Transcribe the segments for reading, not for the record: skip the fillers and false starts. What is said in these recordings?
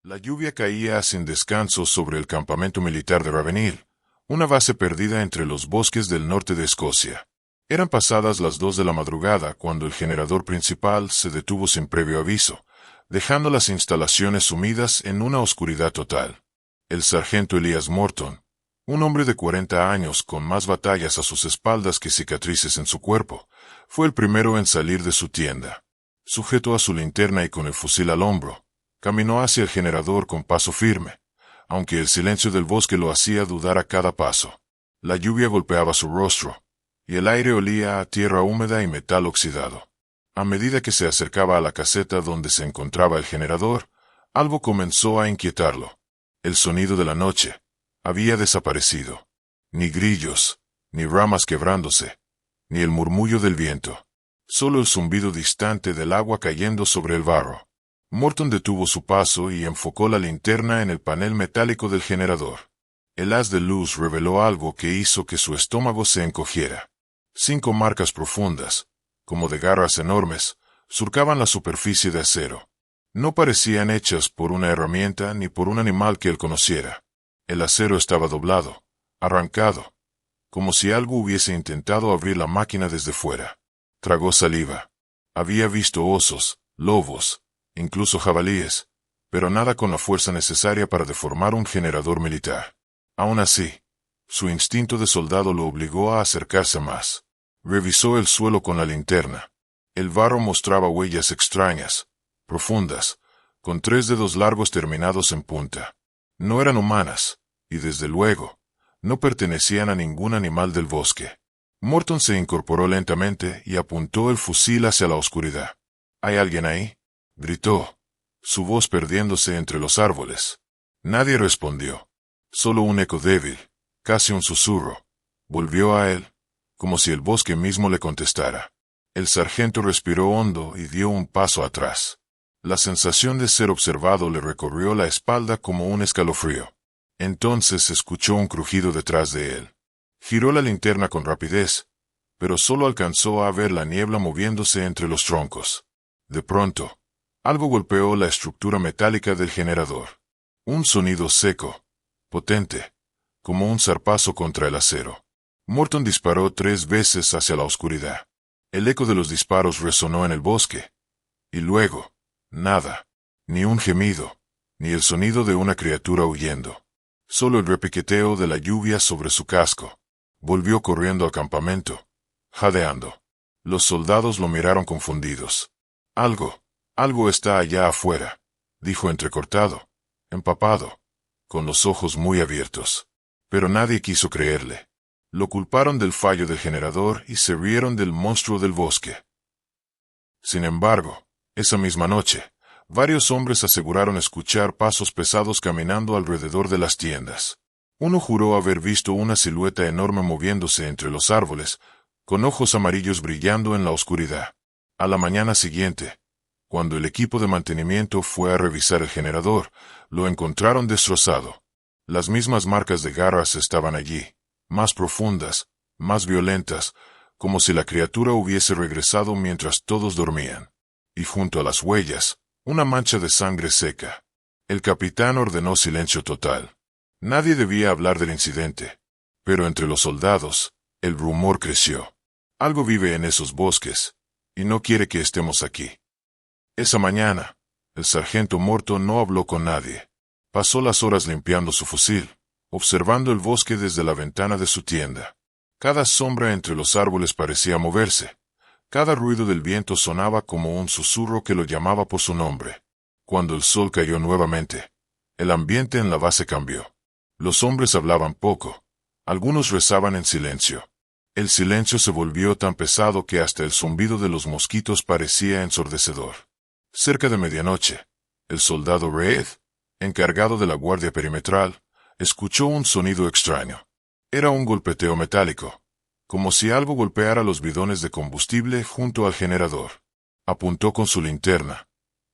La lluvia caía sin descanso sobre el campamento militar de Ravenhill, una base perdida entre los bosques del norte de Escocia. Eran pasadas las 2 de la madrugada cuando el generador principal se detuvo sin previo aviso, dejando las instalaciones sumidas en una oscuridad total. El sargento Elias Morton, un hombre de 40 años con más batallas a sus espaldas que cicatrices en su cuerpo, fue el primero en salir de su tienda. Sujeto a su linterna y con el fusil al hombro, caminó hacia el generador con paso firme, aunque el silencio del bosque lo hacía dudar a cada paso. La lluvia golpeaba su rostro, y el aire olía a tierra húmeda y metal oxidado. A medida que se acercaba a la caseta donde se encontraba el generador, algo comenzó a inquietarlo. El sonido de la noche había desaparecido. Ni grillos, ni ramas quebrándose, ni el murmullo del viento. Solo el zumbido distante del agua cayendo sobre el barro. Morton detuvo su paso y enfocó la linterna en el panel metálico del generador. El haz de luz reveló algo que hizo que su estómago se encogiera. 5 marcas profundas, como de garras enormes, surcaban la superficie de acero. No parecían hechas por una herramienta ni por un animal que él conociera. El acero estaba doblado, arrancado, como si algo hubiese intentado abrir la máquina desde fuera. Tragó saliva. Había visto osos, lobos, incluso jabalíes, pero nada con la fuerza necesaria para deformar un generador militar. Aún así, su instinto de soldado lo obligó a acercarse más. Revisó el suelo con la linterna. El barro mostraba huellas extrañas, profundas, con 3 dedos largos terminados en punta. No eran humanas, y desde luego, no pertenecían a ningún animal del bosque. Morton se incorporó lentamente y apuntó el fusil hacia la oscuridad. ¿Hay alguien ahí?, gritó, su voz perdiéndose entre los árboles. Nadie respondió. Solo un eco débil, casi un susurro, volvió a él, como si el bosque mismo le contestara. El sargento respiró hondo y dio un paso atrás. La sensación de ser observado le recorrió la espalda como un escalofrío. Entonces escuchó un crujido detrás de él. Giró la linterna con rapidez, pero solo alcanzó a ver la niebla moviéndose entre los troncos. De pronto, algo golpeó la estructura metálica del generador. Un sonido seco, potente, como un zarpazo contra el acero. Morton disparó 3 veces hacia la oscuridad. El eco de los disparos resonó en el bosque. Y luego, nada. Ni un gemido, ni el sonido de una criatura huyendo. Solo el repiqueteo de la lluvia sobre su casco. Volvió corriendo al campamento, jadeando. Los soldados lo miraron confundidos. Algo está allá afuera, dijo entrecortado, empapado, con los ojos muy abiertos. Pero nadie quiso creerle. Lo culparon del fallo del generador y se rieron del monstruo del bosque. Sin embargo, esa misma noche, varios hombres aseguraron escuchar pasos pesados caminando alrededor de las tiendas. Uno juró haber visto una silueta enorme moviéndose entre los árboles, con ojos amarillos brillando en la oscuridad. A la mañana siguiente, cuando el equipo de mantenimiento fue a revisar el generador, lo encontraron destrozado. Las mismas marcas de garras estaban allí, más profundas, más violentas, como si la criatura hubiese regresado mientras todos dormían. Y junto a las huellas, una mancha de sangre seca. El capitán ordenó silencio total. Nadie debía hablar del incidente. Pero entre los soldados, el rumor creció. Algo vive en esos bosques, y no quiere que estemos aquí. Esa mañana, el sargento Morton no habló con nadie. Pasó las horas limpiando su fusil, observando el bosque desde la ventana de su tienda. Cada sombra entre los árboles parecía moverse. Cada ruido del viento sonaba como un susurro que lo llamaba por su nombre. Cuando el sol cayó nuevamente, el ambiente en la base cambió. Los hombres hablaban poco. Algunos rezaban en silencio. El silencio se volvió tan pesado que hasta el zumbido de los mosquitos parecía ensordecedor. Cerca de medianoche, el soldado Reed, encargado de la guardia perimetral, escuchó un sonido extraño. Era un golpeteo metálico, como si algo golpeara los bidones de combustible junto al generador. Apuntó con su linterna,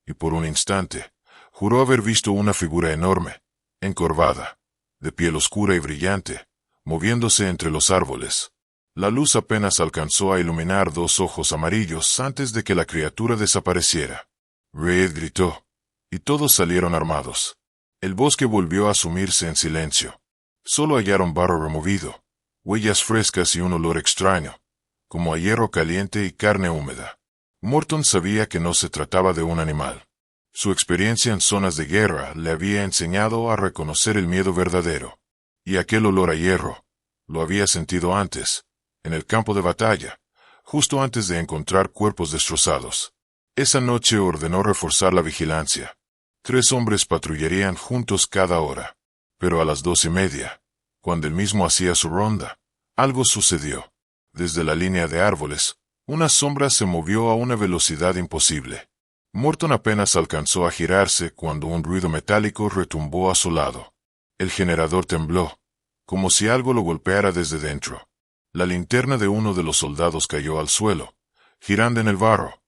y por un instante, juró haber visto una figura enorme, encorvada, de piel oscura y brillante, moviéndose entre los árboles. La luz apenas alcanzó a iluminar 2 ojos amarillos antes de que la criatura desapareciera. Reed gritó, y todos salieron armados. El bosque volvió a sumirse en silencio. Solo hallaron barro removido, huellas frescas y un olor extraño, como a hierro caliente y carne húmeda. Morton sabía que no se trataba de un animal. Su experiencia en zonas de guerra le había enseñado a reconocer el miedo verdadero. Y aquel olor a hierro, lo había sentido antes, en el campo de batalla, justo antes de encontrar cuerpos destrozados. Esa noche ordenó reforzar la vigilancia. 3 hombres patrullarían juntos cada hora. Pero a las 2:30, cuando él mismo hacía su ronda, algo sucedió. Desde la línea de árboles, una sombra se movió a una velocidad imposible. Morton apenas alcanzó a girarse cuando un ruido metálico retumbó a su lado. El generador tembló, como si algo lo golpeara desde dentro. La linterna de uno de los soldados cayó al suelo, girando en el barro,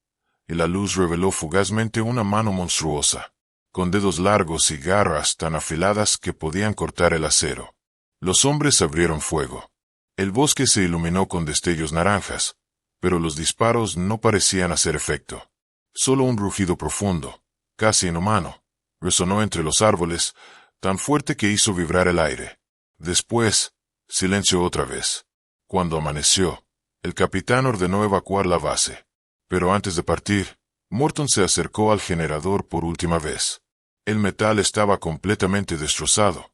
y la luz reveló fugazmente una mano monstruosa, con dedos largos y garras tan afiladas que podían cortar el acero. Los hombres abrieron fuego. El bosque se iluminó con destellos naranjas, pero los disparos no parecían hacer efecto. Solo un rugido profundo, casi inhumano, resonó entre los árboles, tan fuerte que hizo vibrar el aire. Después, silencio otra vez. Cuando amaneció, el capitán ordenó evacuar la base. Pero antes de partir, Morton se acercó al generador por última vez. El metal estaba completamente destrozado,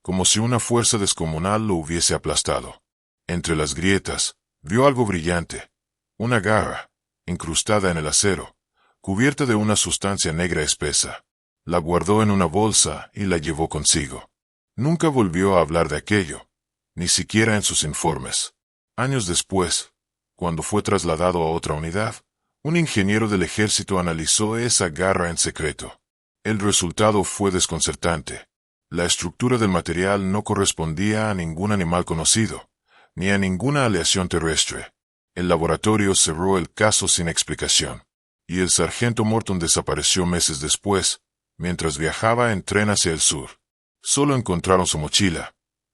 como si una fuerza descomunal lo hubiese aplastado. Entre las grietas, vio algo brillante, una garra, incrustada en el acero, cubierta de una sustancia negra espesa. La guardó en una bolsa y la llevó consigo. Nunca volvió a hablar de aquello, ni siquiera en sus informes. Años después, cuando fue trasladado a otra unidad, un ingeniero del ejército analizó esa garra en secreto. El resultado fue desconcertante. La estructura del material no correspondía a ningún animal conocido, ni a ninguna aleación terrestre. El laboratorio cerró el caso sin explicación, y el sargento Morton desapareció meses después, mientras viajaba en tren hacia el sur. Solo encontraron su mochila,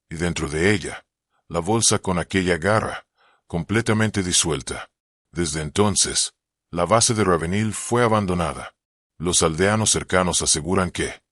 y dentro de ella, la bolsa con aquella garra, completamente disuelta. Desde entonces, la base de Ravenhill fue abandonada. Los aldeanos cercanos aseguran que,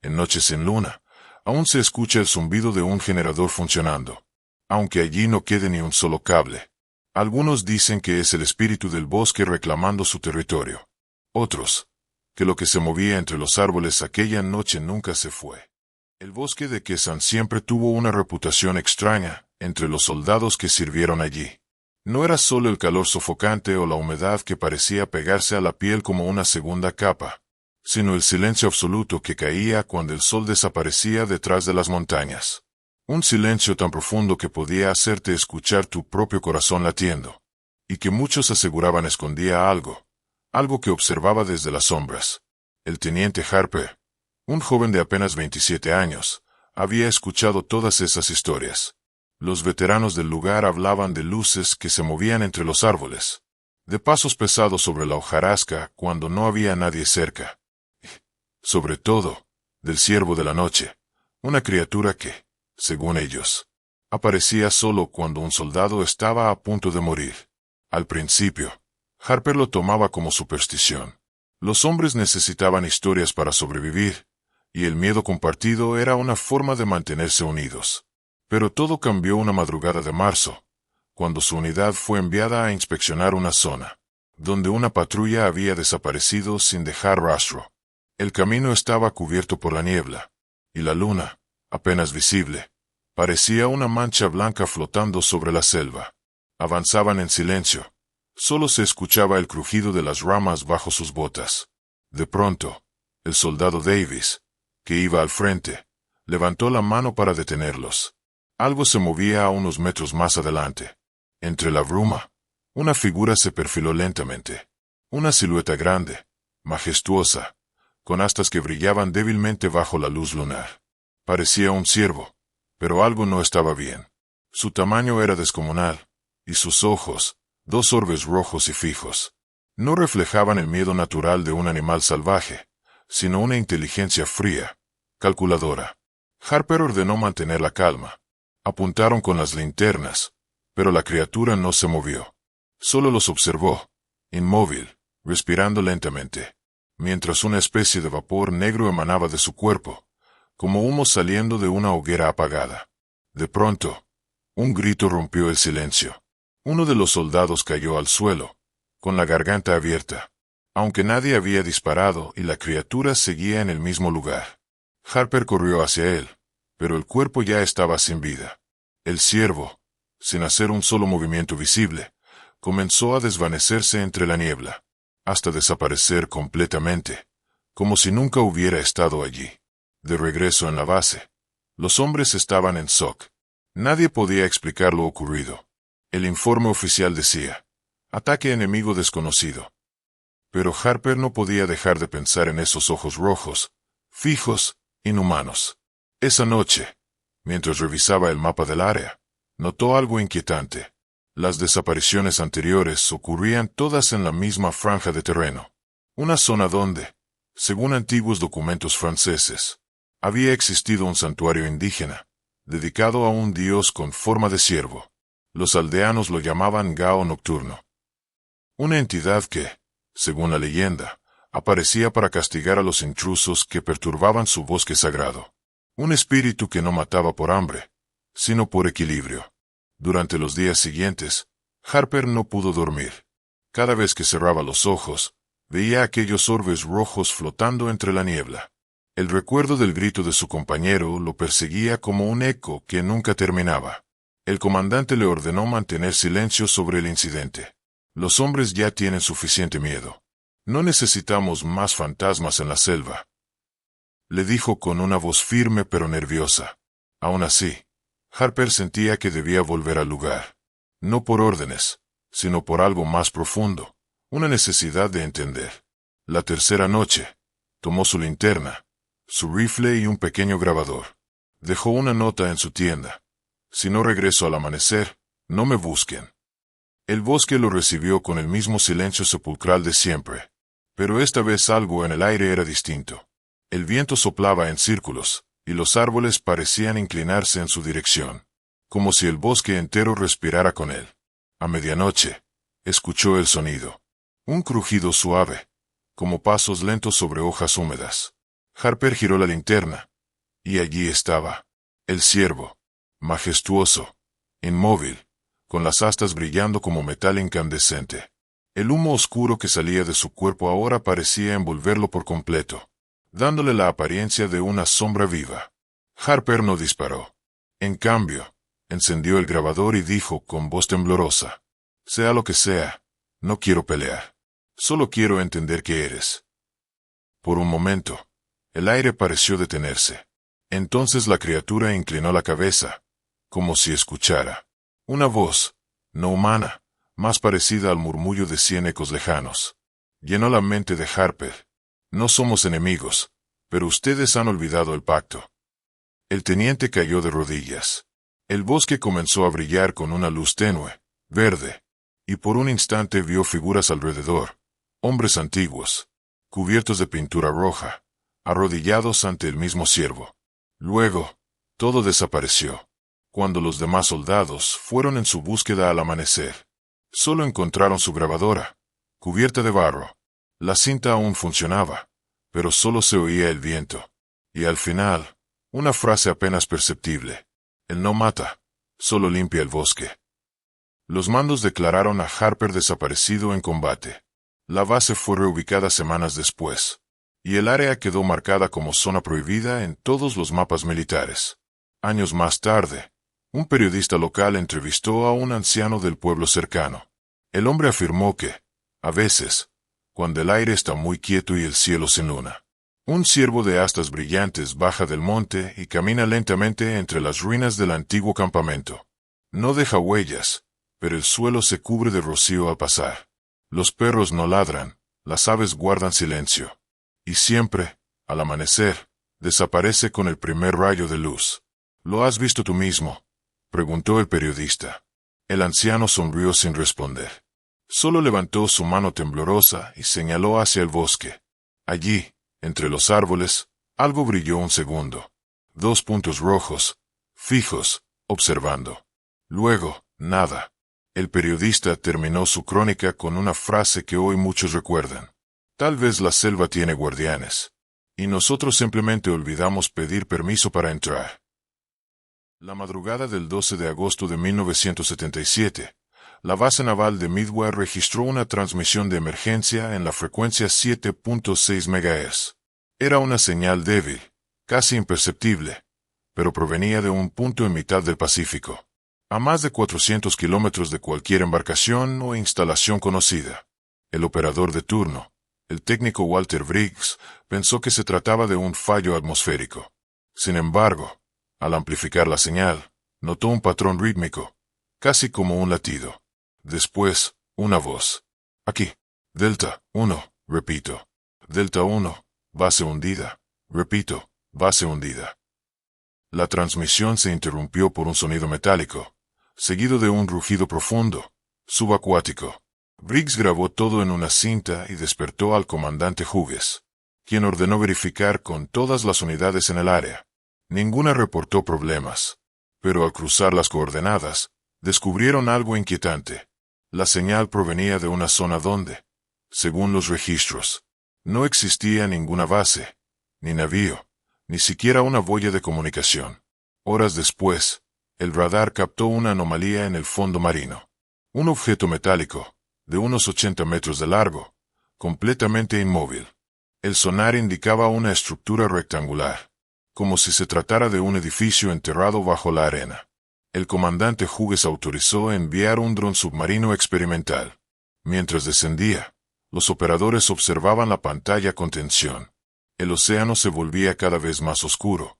en noches sin luna, aún se escucha el zumbido de un generador funcionando, aunque allí no quede ni un solo cable. Algunos dicen que es el espíritu del bosque reclamando su territorio. Otros, que lo que se movía entre los árboles aquella noche nunca se fue. El bosque de Quesan siempre tuvo una reputación extraña entre los soldados que sirvieron allí. No era solo el calor sofocante o la humedad que parecía pegarse a la piel como una segunda capa, sino el silencio absoluto que caía cuando el sol desaparecía detrás de las montañas. Un silencio tan profundo que podía hacerte escuchar tu propio corazón latiendo, y que muchos aseguraban escondía algo que observaba desde las sombras. El teniente Harper, un joven de apenas 27 años, había escuchado todas esas historias. Los veteranos del lugar hablaban de luces que se movían entre los árboles, de pasos pesados sobre la hojarasca cuando no había nadie cerca. Y, sobre todo, del ciervo de la noche, una criatura que, según ellos, aparecía solo cuando un soldado estaba a punto de morir. Al principio, Harper lo tomaba como superstición. Los hombres necesitaban historias para sobrevivir, y el miedo compartido era una forma de mantenerse unidos. Pero todo cambió una madrugada de marzo, cuando su unidad fue enviada a inspeccionar una zona, donde una patrulla había desaparecido sin dejar rastro. El camino estaba cubierto por la niebla, y la luna, apenas visible, parecía una mancha blanca flotando sobre la selva. Avanzaban en silencio. Solo se escuchaba el crujido de las ramas bajo sus botas. De pronto, el soldado Davis, que iba al frente, levantó la mano para detenerlos. Algo se movía a unos metros más adelante. Entre la bruma, una figura se perfiló lentamente. Una silueta grande, majestuosa, con astas que brillaban débilmente bajo la luz lunar. Parecía un ciervo, pero algo no estaba bien. Su tamaño era descomunal, y sus ojos, 2 orbes rojos y fijos, no reflejaban el miedo natural de un animal salvaje, sino una inteligencia fría, calculadora. Harper ordenó mantener la calma. Apuntaron con las linternas, pero la criatura no se movió. Solo los observó, inmóvil, respirando lentamente, mientras una especie de vapor negro emanaba de su cuerpo, como humo saliendo de una hoguera apagada. De pronto, un grito rompió el silencio. Uno de los soldados cayó al suelo, con la garganta abierta, aunque nadie había disparado y la criatura seguía en el mismo lugar. Harper corrió hacia él, pero el cuerpo ya estaba sin vida. El ciervo, sin hacer un solo movimiento visible, comenzó a desvanecerse entre la niebla, hasta desaparecer completamente, como si nunca hubiera estado allí. De regreso en la base, los hombres estaban en shock. Nadie podía explicar lo ocurrido. El informe oficial decía: ataque enemigo desconocido. Pero Harper no podía dejar de pensar en esos ojos rojos, fijos, inhumanos. Esa noche, mientras revisaba el mapa del área, notó algo inquietante. Las desapariciones anteriores ocurrían todas en la misma franja de terreno. Una zona donde, según antiguos documentos franceses, había existido un santuario indígena, dedicado a un dios con forma de ciervo. Los aldeanos lo llamaban Gao Nocturno. Una entidad que, según la leyenda, aparecía para castigar a los intrusos que perturbaban su bosque sagrado. Un espíritu que no mataba por hambre, sino por equilibrio. Durante los días siguientes, Harper no pudo dormir. Cada vez que cerraba los ojos, veía aquellos orbes rojos flotando entre la niebla. El recuerdo del grito de su compañero lo perseguía como un eco que nunca terminaba. El comandante le ordenó mantener silencio sobre el incidente. Los hombres ya tienen suficiente miedo. No necesitamos más fantasmas en la selva, le dijo con una voz firme pero nerviosa. Aún así, Harper sentía que debía volver al lugar. No por órdenes, sino por algo más profundo, una necesidad de entender. La tercera noche, tomó su linterna, su rifle y un pequeño grabador. Dejó una nota en su tienda: si no regreso al amanecer, no me busquen. El bosque lo recibió con el mismo silencio sepulcral de siempre, pero esta vez algo en el aire era distinto. El viento soplaba en círculos, y los árboles parecían inclinarse en su dirección, como si el bosque entero respirara con él. A medianoche, escuchó el sonido. Un crujido suave, como pasos lentos sobre hojas húmedas. Harper giró la linterna, y allí estaba, el ciervo, majestuoso, inmóvil, con las astas brillando como metal incandescente. El humo oscuro que salía de su cuerpo ahora parecía envolverlo por completo, dándole la apariencia de una sombra viva. Harper no disparó. En cambio, encendió el grabador y dijo con voz temblorosa: sea lo que sea, no quiero pelear. Solo quiero entender qué eres. Por un momento, el aire pareció detenerse. Entonces la criatura inclinó la cabeza, como si escuchara. Una voz, no humana, más parecida al murmullo de 100 ecos lejanos. Llenó la mente de Harper. No somos enemigos, pero ustedes han olvidado el pacto. El teniente cayó de rodillas. El bosque comenzó a brillar con una luz tenue, verde, y por un instante vio figuras alrededor, hombres antiguos, cubiertos de pintura roja, arrodillados ante el mismo ciervo. Luego, todo desapareció. Cuando los demás soldados fueron en su búsqueda al amanecer, solo encontraron su grabadora, cubierta de barro. La cinta aún funcionaba, pero solo se oía el viento. Y al final, una frase apenas perceptible: él no mata, solo limpia el bosque. Los mandos declararon a Harper desaparecido en combate. La base fue reubicada semanas después, y el área quedó marcada como zona prohibida en todos los mapas militares. Años más tarde, un periodista local entrevistó a un anciano del pueblo cercano. El hombre afirmó que, a veces, cuando el aire está muy quieto y el cielo sin luna, un ciervo de astas brillantes baja del monte y camina lentamente entre las ruinas del antiguo campamento. No deja huellas, pero el suelo se cubre de rocío al pasar. Los perros no ladran, las aves guardan silencio. Y siempre, al amanecer, desaparece con el primer rayo de luz. ¿Lo has visto tú mismo?, preguntó el periodista. El anciano sonrió sin responder. Solo levantó su mano temblorosa y señaló hacia el bosque. Allí, entre los árboles, algo brilló un segundo. 2 puntos rojos, fijos, observando. Luego, nada. El periodista terminó su crónica con una frase que hoy muchos recuerdan: tal vez la selva tiene guardianes, y nosotros simplemente olvidamos pedir permiso para entrar. La madrugada del 12 de agosto de 1977, la base naval de Midway registró una transmisión de emergencia en la frecuencia 7.6 MHz. Era una señal débil, casi imperceptible, pero provenía de un punto en mitad del Pacífico, a más de 400 kilómetros de cualquier embarcación o instalación conocida. El operador de turno, el técnico Walter Briggs, pensó que se trataba de un fallo atmosférico. Sin embargo, al amplificar la señal, notó un patrón rítmico, casi como un latido. Después, una voz. Aquí. Delta 1, repito. Delta 1, base hundida. Repito, base hundida. La transmisión se interrumpió por un sonido metálico, seguido de un rugido profundo, subacuático. Briggs grabó todo en una cinta y despertó al comandante Hughes, quien ordenó verificar con todas las unidades en el área. Ninguna reportó problemas, pero al cruzar las coordenadas, descubrieron algo inquietante. La señal provenía de una zona donde, según los registros, no existía ninguna base, ni navío, ni siquiera una boya de comunicación. Horas después, el radar captó una anomalía en el fondo marino. Un objeto metálico, de unos 80 metros de largo, completamente inmóvil. El sonar indicaba una estructura rectangular, como si se tratara de un edificio enterrado bajo la arena. El comandante Hughes autorizó enviar un dron submarino experimental. Mientras descendía, los operadores observaban la pantalla con tensión. El océano se volvía cada vez más oscuro,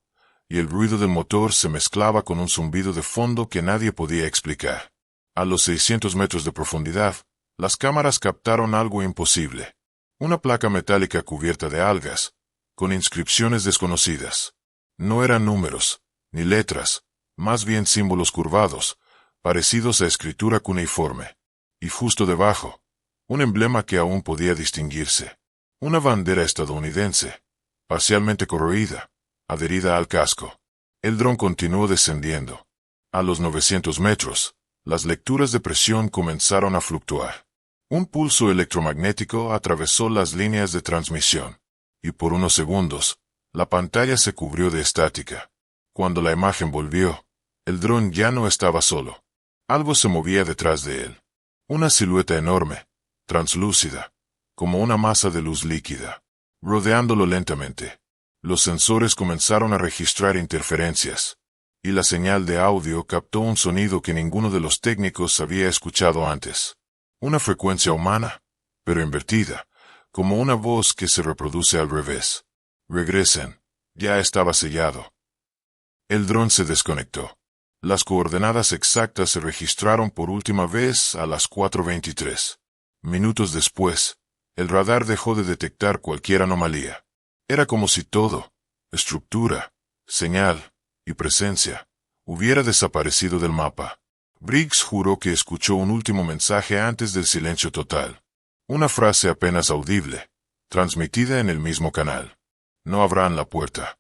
y el ruido del motor se mezclaba con un zumbido de fondo que nadie podía explicar. A los 600 metros de profundidad, las cámaras captaron algo imposible. Una placa metálica cubierta de algas, con inscripciones desconocidas. No eran números, ni letras, más bien símbolos curvados, parecidos a escritura cuneiforme. Y justo debajo, un emblema que aún podía distinguirse. Una bandera estadounidense, parcialmente corroída, adherida al casco. El dron continuó descendiendo. A los 900 metros, las lecturas de presión comenzaron a fluctuar. Un pulso electromagnético atravesó las líneas de transmisión, y por unos segundos, la pantalla se cubrió de estática. Cuando la imagen volvió, el dron ya no estaba solo. Algo se movía detrás de él. Una silueta enorme, translúcida, como una masa de luz líquida, rodeándolo lentamente. Los sensores comenzaron a registrar interferencias, y la señal de audio captó un sonido que ninguno de los técnicos había escuchado antes. Una frecuencia humana, pero invertida, como una voz que se reproduce al revés. Regresen. Ya estaba sellado. El dron se desconectó. Las coordenadas exactas se registraron por última vez a las 4:23. Minutos después, el radar dejó de detectar cualquier anomalía. Era como si todo, estructura, señal y presencia, hubiera desaparecido del mapa. Briggs juró que escuchó un último mensaje antes del silencio total. Una frase apenas audible, transmitida en el mismo canal. No abran la puerta.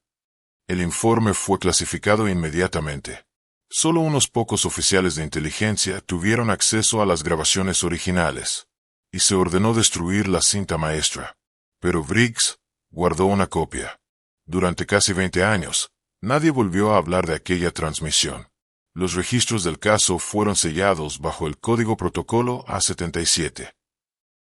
El informe fue clasificado inmediatamente. Solo unos pocos oficiales de inteligencia tuvieron acceso a las grabaciones originales, y se ordenó destruir la cinta maestra. Pero Briggs guardó una copia. Durante casi 20 años, nadie volvió a hablar de aquella transmisión. Los registros del caso fueron sellados bajo el código protocolo A77.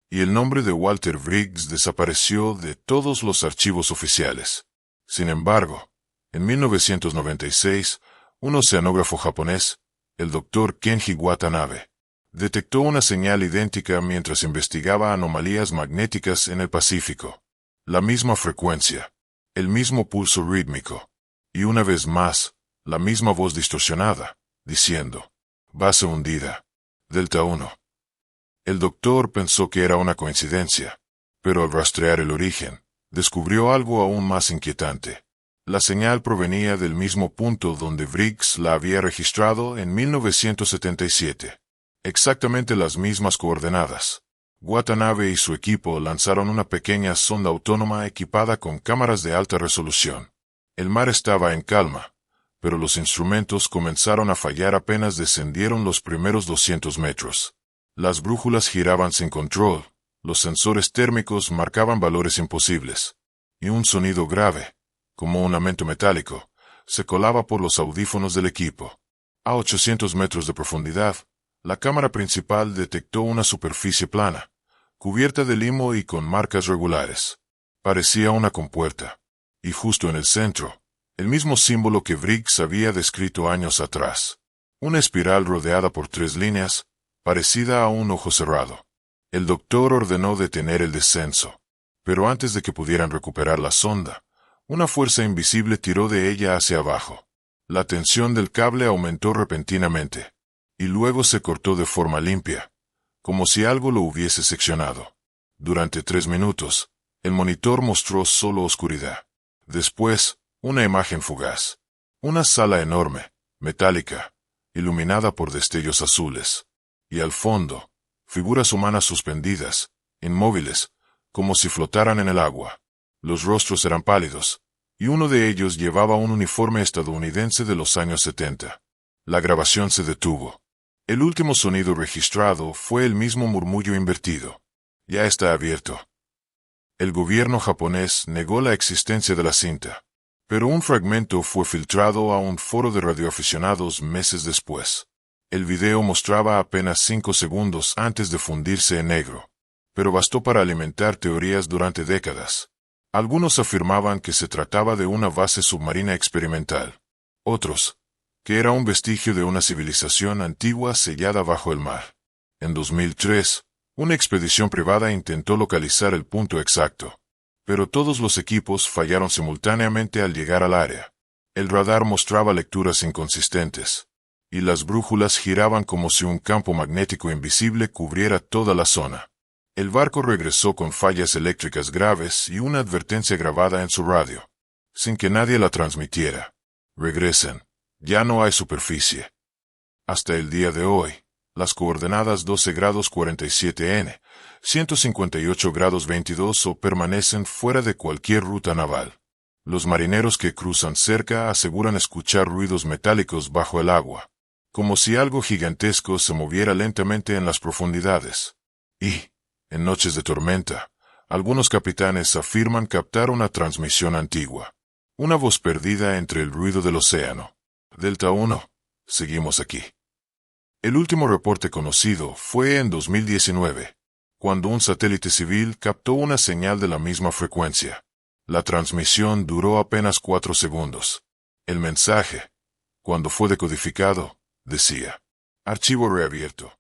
Y el nombre de Walter Briggs desapareció de todos los archivos oficiales. Sin embargo, en 1996, un oceanógrafo japonés, el Dr. Kenji Watanabe, detectó una señal idéntica mientras investigaba anomalías magnéticas en el Pacífico. La misma frecuencia, el mismo pulso rítmico, y una vez más, la misma voz distorsionada, diciendo, base hundida, Delta 1. El doctor pensó que era una coincidencia, pero al rastrear el origen, descubrió algo aún más inquietante. La señal provenía del mismo punto donde Briggs la había registrado en 1977. Exactamente las mismas coordenadas. Watanabe y su equipo lanzaron una pequeña sonda autónoma equipada con cámaras de alta resolución. El mar estaba en calma, pero los instrumentos comenzaron a fallar apenas descendieron los primeros 200 metros. Las brújulas giraban sin control, los sensores térmicos marcaban valores imposibles. y un sonido grave, como un lamento metálico, se colaba por los audífonos del equipo. A 800 metros de profundidad, la cámara principal detectó una superficie plana, cubierta de limo y con marcas regulares. Parecía una compuerta. Y justo en el centro, el mismo símbolo que Briggs había descrito años atrás. Una espiral rodeada por 3 líneas, parecida a un ojo cerrado. El doctor ordenó detener el descenso. Pero antes de que pudieran recuperar la sonda, una fuerza invisible tiró de ella hacia abajo. La tensión del cable aumentó repentinamente, y luego se cortó de forma limpia, como si algo lo hubiese seccionado. Durante 3 minutos, el monitor mostró solo oscuridad. Después, una imagen fugaz. Una sala enorme, metálica, iluminada por destellos azules. Y al fondo, figuras humanas suspendidas, inmóviles, como si flotaran en el agua. Los rostros eran pálidos, y uno de ellos llevaba un uniforme estadounidense de los años 70. La grabación se detuvo. El último sonido registrado fue el mismo murmullo invertido. Ya está abierto. El gobierno japonés negó la existencia de la cinta, pero un fragmento fue filtrado a un foro de radioaficionados meses después. El video mostraba apenas 5 segundos antes de fundirse en negro, pero bastó para alimentar teorías durante décadas. Algunos afirmaban que se trataba de una base submarina experimental. Otros, que era un vestigio de una civilización antigua sellada bajo el mar. En 2003, una expedición privada intentó localizar el punto exacto, pero todos los equipos fallaron simultáneamente al llegar al área. El radar mostraba lecturas inconsistentes, y las brújulas giraban como si un campo magnético invisible cubriera toda la zona. El barco regresó con fallas eléctricas graves y una advertencia grabada en su radio, sin que nadie la transmitiera. Regresen, ya no hay superficie. Hasta el día de hoy, las coordenadas 12 grados 47 N, 158 grados 22 O permanecen fuera de cualquier ruta naval. Los marineros que cruzan cerca aseguran escuchar ruidos metálicos bajo el agua, como si algo gigantesco se moviera lentamente en las profundidades. Y, en noches de tormenta, algunos capitanes afirman captar una transmisión antigua, una voz perdida entre el ruido del océano. Delta 1, seguimos aquí. El último reporte conocido fue en 2019, cuando un satélite civil captó una señal de la misma frecuencia. La transmisión duró apenas 4 segundos. El mensaje, cuando fue decodificado, decía: archivo reabierto.